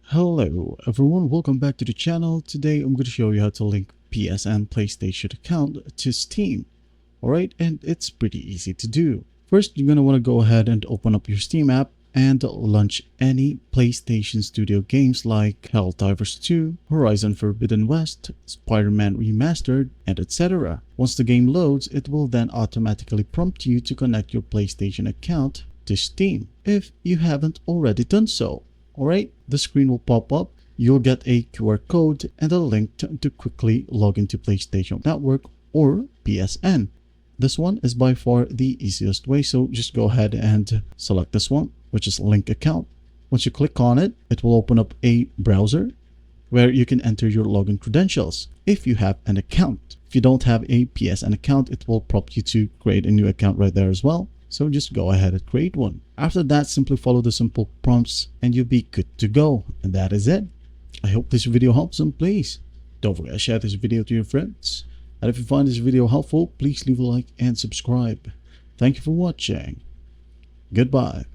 Hello everyone, welcome back to the channel. Today I'm going to show you how to link PSN PlayStation account to Steam. Alright, and it's pretty easy to do. First, you're going to want to go ahead and open up your Steam app and launch any PlayStation Studio games like Helldivers 2, Horizon Forbidden West, Spider-Man Remastered, and etc. Once the game loads, it will then automatically prompt you to connect your PlayStation account to Steam if you haven't already done so. Alright, the screen will pop up. You'll get a QR code and a link to quickly log into PlayStation Network or PSN. This one is by far the easiest way, so just go ahead and select this one, which is link account. Once you click on it, it will open up a browser where you can enter your login credentials if you have an account. If you don't have a PSN account, it will prompt you to create a new account right there as well. So just go ahead and create one. After that, simply follow the simple prompts and you'll be good to go. And that is it. I hope this video helps, and please don't forget to share this video to your friends. And if you find this video helpful, please leave a like and subscribe. Thank you for watching. Goodbye.